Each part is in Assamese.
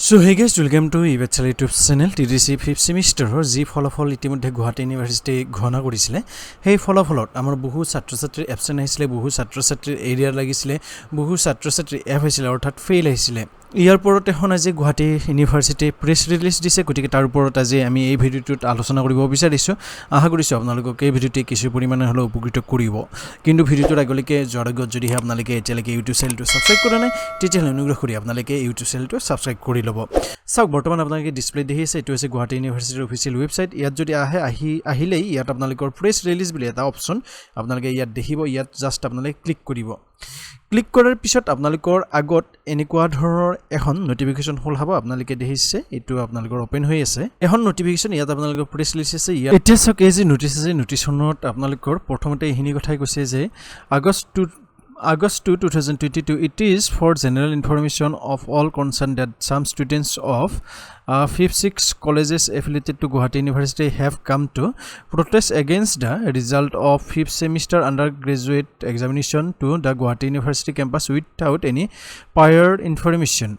So hey guys, welcome to E-PATHSHALA YouTube channel. TDC 5th semester যি ফলাফল ইতিমধ্যে গুৱাহাটী ইউনিভাৰ্সিটি ঘোষণা কৰিছিলে সেই ফলাফলত আমাৰ বহু ছাত্ৰ-ছাত্ৰীৰ এবসেন্ট আহিছিলে, বহু ছাত্ৰ-ছাত্ৰীৰ এৰিয়াৰ লাগিছিলে, বহু ছাত্ৰ-ছাত্ৰীৰ এফ হৈছিলে অৰ্থাৎ ফেইল আহিছিলে। ইয়াৰ ওপৰত এখন আজি গুৱাহাটী ইউনিভাৰ্সিটি প্ৰেছ ৰিলিজ দিছে, গতিকে তাৰ ওপৰত আজি আমি এই ভিডিঅ'টোত আলোচনা কৰিব বিচাৰিছোঁ। আশা কৰিছোঁ আপোনালোকক এই ভিডিঅ'টোৱে কিছু পৰিমাণে হ'লেও উপকৃত কৰিব। কিন্তু ভিডিঅ'টোৰ আগলৈকে যোৱাৰ আগত যদিহে আপোনালোকে এতিয়ালৈকে ইউটিউব চেনেলটো ছাবস্ক্ৰাইব কৰা নাই তেতিয়াহ'লে অনুগ্ৰহ কৰি আপোনালোকে ইউটিউব চেনেলটো ছাবস্ক্ৰাইব কৰি ল'ব। চাওক, বৰ্তমান আপোনালোকে ডিসপ্লে দেখি আছে, এইটো হৈছে গুৱাহাটী ইউনিভাৰ্সিটিৰ অফিচিয়েল ৱেবছাইট। ইয়াত যদি আহিলেই ইয়াত আপোনালোকৰ প্ৰেছ ৰিলিজ বুলি এটা অপশ্যন আপোনালোকে ইয়াত দেখিব। ইয়াত জাষ্ট আপোনালোকে ক্লিক কৰিব। ক্লিক কৰাৰ পিছত আপোনালোকৰ আগত এনেকুৱা ধৰণৰ এখন নোটিফিকেশ্যন হ'ল হ'ব। আপোনালোকে দেখিছে এইটো আপোনালোকৰ ওপেন হৈ আছে এখন নোটিফিকেশ্যন। ইয়াত আপোনালোকৰ প্ৰেছ ৰিলিজ আছে। ইয়াত এতিয়া চাওক, এই যে নোটিছ আছে, নোটিছখনত আপোনালোকৰ প্ৰথমতে এইখিনি কথাই কৈছে যে August 2, 2022, it is for general information of all concerned that some students of 5-6 colleges affiliated to Guwahati University have come to protest against the result of 5th semester undergraduate examination to the Guwahati University campus without any prior information.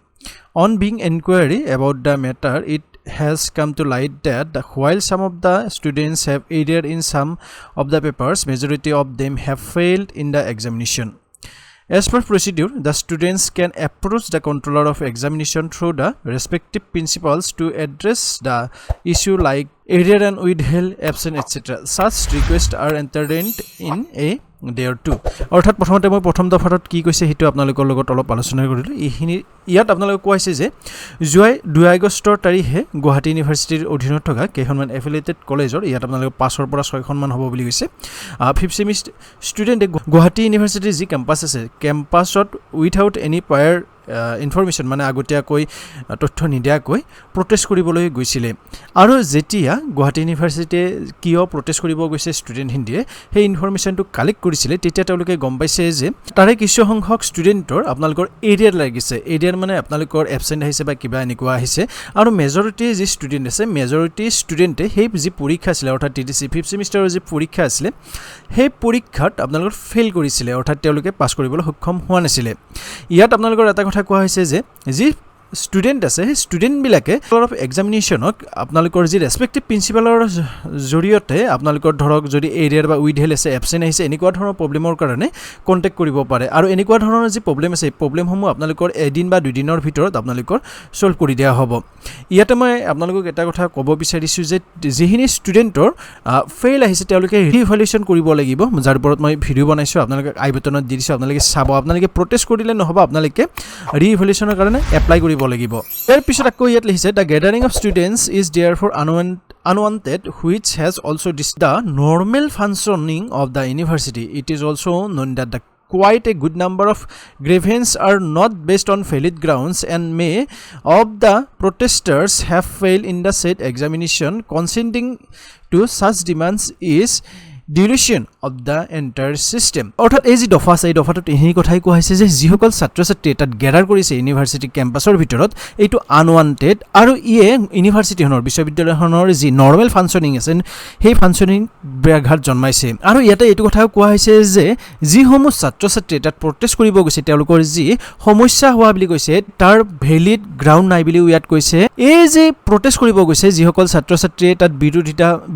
On being inquiry about the matter, it has come to light that while some of the students have erred in some of the papers, majority of them have failed in the examination. As per procedure, the students can approach the controller of examination through the respective principals to address the issue like error and withheld absent etc. Such requests are entertained in a day or two. অৰ্থাৎ প্ৰথমতে মই প্ৰথম দফাত কি কৈছে সেইটো আপোনালোকৰ লগত অলপ আলোচনা কৰিলোঁ। এইখিনি ইয়াত আপোনালোকে কৈছে যে 2 আগষ্টৰ তাৰিখে গুৱাহাটী ইউনিভাৰ্সিটিৰ অধীনত থকা কেইখনমান এফিলিয়েটেড কলেজৰ ইয়াত আপোনালোকে 5ৰ পৰা 6খনমান হ'ব বুলি কৈছে। 5th সেমিষ্টাৰ ষ্টুডেণ্টে গুৱাহাটী ইউনিভাৰ্সিটিৰ যি কেম্পাছ আছে, কেম্পাছত উইথাউট এনি প্ৰায়ৰ ইনফৰমেশ্যন মানে আগতীয়াকৈ তথ্য নিদিয়াকৈ প্ৰটেষ্ট কৰিবলৈ গৈছিলে। আৰু যেতিয়া গুৱাহাটী ইউনিভাৰ্সিটিয়ে কিয় প্ৰটেষ্ট কৰিব গৈছে ষ্টুডেণ্টখিনিয়ে সেই ইনফৰমেশ্যনটো কালেক্ট কৰিছিলে, তেতিয়া তেওঁলোকে গম পাইছে যে তাৰে কিছু সংখ্যক ষ্টুডেণ্টৰ আপোনালোকৰ এৰিয়াৰ লাগিছে। এৰিয়াৰ মানে আপোনালোকৰ এবচেণ্ট আহিছে বা কিবা এনেকুৱা আহিছে। আৰু মেজৰিটি যি ষ্টুডেণ্ট আছে, মেজৰিটি ষ্টুডেণ্টে সেই যি পৰীক্ষা আছিলে অৰ্থাৎ TDC 5th সেমিষ্টাৰৰ যি পৰীক্ষা আছিলে সেই পৰীক্ষাত আপোনালোকৰ ফেইল কৰিছিলে, অৰ্থাৎ তেওঁলোকে পাছ কৰিবলৈ সক্ষম হোৱা নাছিলে। ইয়াত আপোনালোকৰ এটা কথা কোৱা হৈছে যে যি ষ্টুডেণ্ট আছে সেই ষ্টুডেণ্টবিলাকে অলপ এক্সামিনেশ্যনক আপোনালোকৰ যি ৰেচপেক্টিভ প্ৰিন্সিপালৰ জৰিয়তে আপোনালোকৰ ধৰক যদি এৰিয়াৰ বা উইথহেল্ড আছে, এবচেণ্ট আহিছে, এনেকুৱা ধৰণৰ প্ৰব্লেমৰ কাৰণে কণ্টেক্ট কৰিব পাৰে। আৰু এনেকুৱা ধৰণৰ যি প্ৰব্লেম আছে এই প্ৰব্লেমসমূহ আপোনালোকৰ এদিন বা দুদিনৰ ভিতৰত আপোনালোকৰ ছল্ভ কৰি দিয়া হ'ব। ইয়াতে মই আপোনালোকক এটা কথা ক'ব বিচাৰিছোঁ যে যিখিনি ষ্টুডেণ্টৰ ফেইল আহিছে তেওঁলোকে ৰিইভালুৱেশ্যন কৰিব লাগিব, যাৰ ওপৰত মই ভিডিঅ' বনাইছোঁ, আপোনালোকে আই বাটনত দি দিছোঁ, আপোনালোকে চাব। আপোনালোকে প্ৰটেষ্ট কৰিলে নহ'ব, আপোনালোকে ৰিইভালুৱেশ্যনৰ কাৰণে এপ্লাই কৰিব লাগিব। ইয়াৰ পিছত আকৌ ইয়াত লিখিছে the gathering of students is there for unwanted which has also disturbed the normal functioning of the university. It is also known that the quite a good number of grievances are not based on valid grounds and may of the protesters have failed in the said examination. Consenting to such demands is duration of the entire system. অৰ্থাৎ এই যি দফা আছে এই দফাটোত এইখিনি কথাই কোৱা হৈছে যে যিসকল ছাত্ৰ ছাত্ৰীয়ে তাত গেডাৰ কৰিছে ইউনিভাৰ্চিটি কেম্পাছৰ ভিতৰত এইটো আনৱান্টেড, আৰু ইয়ে ইউনিভাৰ্চিটিখনৰ বিশ্ববিদ্যালয়খনৰ যি নৰ্মেল ফাংচনিং আছে সেই ফাংচনিং ব্যাঘাত জন্মাইছে। আৰু ইয়াতে এইটো কথাও কোৱা হৈছে যে যিসমূহ ছাত্ৰ ছাত্ৰীয়ে তাত প্ৰটেষ্ট কৰিব গৈছে তেওঁলোকৰ যি সমস্যা হোৱা বুলি কৈছে তাৰ ভেলিড গ্ৰাউণ্ড নাই বুলিও ইয়াত কৈছে। এই যে প্ৰটেষ্ট কৰিব গৈছে যিসকল ছাত্ৰ ছাত্ৰীয়ে তাত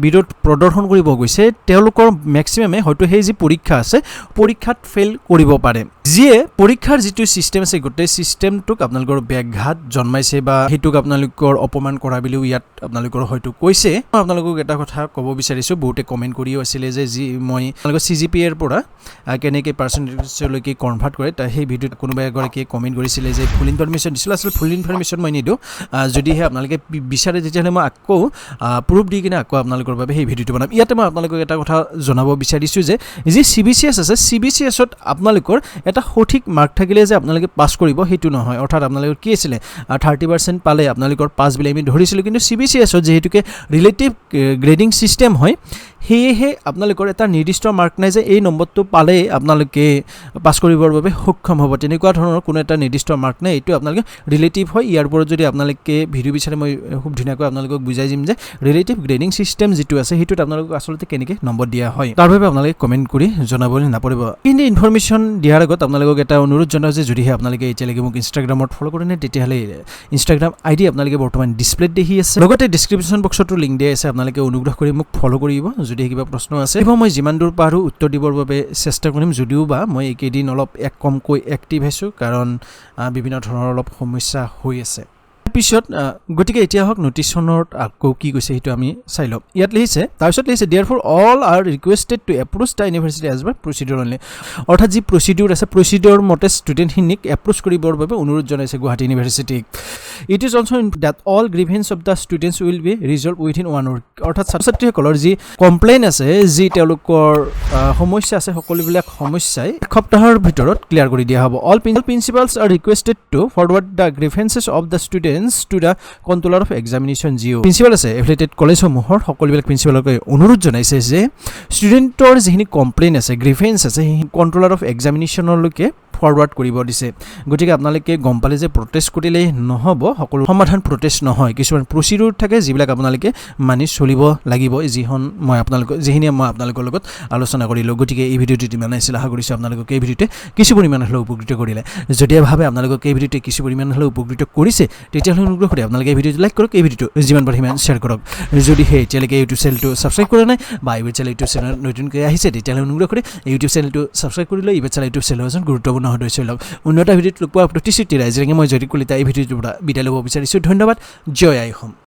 বিৰোধ প্ৰদৰ্শন কৰিব গৈছে তেওঁলোকৰ মেক্সিমামে হয়তো সেই যি পৰীক্ষা আছে পৰীক্ষাত ফেইল কৰিব পাৰে, যিয়ে পৰীক্ষাৰ যিটো ছিষ্টেম আছে গোটেই ছিষ্টেমটোক আপোনালোকৰ ব্যাঘাত জন্মাইছে বা সেইটোক আপোনালোকৰ অপমান কৰা বুলিও ইয়াত আপোনালোকৰ হয়তো কৈছে। মই আপোনালোকক এটা কথা ক'ব বিচাৰিছোঁ, বহুতে কমেণ্ট কৰিও আছিলে যে যি মই আপোনালোকৰ CGPAৰ পৰা কেনেকৈ পাৰ্চেণ্টেজলৈকে কনভাৰ্ট কৰে তাৰ সেই ভিডিঅ'ত কোনোবাই এগৰাকীয়ে কমেণ্ট কৰিছিলে যে ফুল ইনফৰমেশ্যন দিছিলোঁ। আচলতে ফুল ইনফৰমেশ্যন মই নিদিওঁ, যদিহে আপোনালোকে বিচাৰে তেতিয়াহ'লে মই আকৌ প্ৰুফ দি কিনে আকৌ আপোনালোকৰ বাবে সেই ভিডিঅ'টো বনাম। ইয়াতে মই আপোনালোকক এটা কথা জনাব বিচাৰিছোঁ যে যি CBCS আছে CBCSত আপোনালোকৰ এটা সঠিক মাৰ্ক থাকিলে যে আপোনালোকে পাছ কৰিব সেইটো নহয়। অৰ্থাৎ আপোনালোকৰ কি আছিলে 30% পালে আপোনালোকৰ পাছ বুলি আমি ধৰিছিলোঁ, কিন্তু CBCSত যিহেতুকে ৰিলেটিভ গ্ৰেডিং ছিষ্টেম হয় সেয়েহে আপোনালোকৰ এটা নিৰ্দিষ্ট মাৰ্ক নাই যে এই নম্বৰটো পালে আপোনালোকে পাছ কৰিবৰ বাবে সক্ষম হ'ব, তেনেকুৱা ধৰণৰ কোনো এটা নিৰ্দিষ্ট মাৰ্ক নাই। এইটো আপোনালোকে ৰিলেটিভ হয়। ইয়াৰ ওপৰত যদি আপোনালোকে ভিডিঅ' বিচাৰে মই খুব ধুনীয়াকৈ আপোনালোকক বুজাই দিম যে ৰিলেটিভ গ্ৰেডিং ছিষ্টেম যিটো আছে সেইটোত আপোনালোকক আচলতে কেনেকৈ নম্বৰ দিয়া হয়, তাৰ বাবে আপোনালোকে কমেণ্ট কৰি জনাবলৈ নাপাহৰিব। কিন্তু ইনফৰমেশ্যন দিয়াৰ আগত আপোনালোকক এটা অনুৰোধ জনাওঁ যে যদিহে আপোনালোকে এতিয়ালৈকে মোক ইনষ্টাগ্ৰামত ফ'ল' কৰে নাই তেতিয়াহ'লে ইনষ্টাগ্ৰাম আইডি আপোনালোকে বৰ্তমান ডিছপ্লেত দেখি আছে লগতে ডিছক্ৰিপশ্যন বক্সতো লিংক দিয়া আছে আপোনালোকে অনুগ্ৰহ কৰি মোক ফ'ল' কৰিব যদিহে কিবা প্ৰশ্ন আছে এইবোৰ মই যিমান দূৰ পাৰোঁ উত্তৰ দিবৰ বাবে চেষ্টা কৰিম যদিও বা মই এইকেইদিন অলপ কমকৈ এক্টিভ হৈছোঁ কাৰণ বিভিন্ন ধৰণৰ অলপ সমস্যা হৈ আছে পিছত গতিকে এতিয়া হওক নটিছখনত আকৌ কি কৈছে সেইটো আমি চাই লওঁ ইয়াত লিখিছে তাৰপিছত লিখিছে therefore all are requested to approach the university as by procedure only অৰ্থাৎ যি প্ৰচিডিউৰ আছে প্ৰচিডিউৰ মতে ষ্টুডেণ্টখিনিক এপ্ৰ'চ কৰিবৰ বাবে অনুৰোধ জনাইছে গুৱাহাটী ইউনিভাৰ্চিটিক it is also' that all grievance of the students will be resolved within 1 week অৰ্থাৎ ছাত্ৰ ছাত্ৰীসকলৰ যি কমপ্লেইন আছে যি তেওঁলোকৰ সমস্যা আছে সকলোবিলাক সমস্যাই এসপ্তাহৰ ভিতৰত ক্লিয়াৰ কৰি দিয়া হ'ব all principals are requested to forward the grievances of the students to the controller of examination GO principal আছে এফিলিয়েটেড কলেজসমূহৰ সকলোবিলাক প্ৰিন্সিপালকে অনুৰোধ জনাইছে যে ষ্টুডেণ্টৰ যিখিনি কমপ্লেইন আছে গ্ৰিভেঞ্চ আছে সেই কন্ট্ৰোলাৰ অফ এক্সামিনেশ্যনলৈকে ফৰৱাৰ্ড কৰিব দিছে গতিকে আপোনালোকে গম পালে যে প্ৰটেষ্ট কৰিলেই নহ'ব সকলো সমাধান প্ৰটেষ্ট নহয় কিছুমান প্ৰচিডিউৰ থাকে যিবিলাক আপোনালোকে মানি চলিব লাগিব যিখিনি মই আপোনালোকৰ লগত আলোচনা কৰিলোঁ গতিকে এই ভিডিঅ'টো ইমান আছিল আশা কৰিছোঁ আপোনালোকক এই ভিডিঅ'টোৱে কিছু পৰিমাণে হ'লেও উপকৃত কৰিলে যদিহে ভাবে আপোনালোকক এই ভিডিঅ'টোৱে কিছু পৰিমাণে হ'লেও উপকৃত কৰিছে তেতিয়াহ'লে অনুগ্ৰহ কৰি আপোনালোকে এই ভিডিঅ'টো লাইক কৰক এই ভিডিঅ'টো যিমান পাৰে সিমান শ্বেয়াৰ কৰক যদিহে এতিয়ালৈকে ইউটিউব চেনেলটো ছাবস্ক্ৰাইব কৰা নাই বা ইউটিউব চেনেল নতুনকৈ আহিছে তেতিয়াহ'লে অনুগ্ৰহ কৰি ইউটিউব চেনেলটো ছাবস্ক্ৰাইব কৰি লৈ ইউটিউব চেনেল এজন গুৰুত্বপূৰ্ণ সদস্য লওক উন্নত ভিডিঅ'ত পোৱা প্ৰতিশ্ৰুতি ৰাইজে মই জয়দীপ কলিতা এই ভিডিঅ'টোৰ পৰা বিদায় ল'ব বিচাৰিছোঁ ধন্যবাদ জয় আই অসম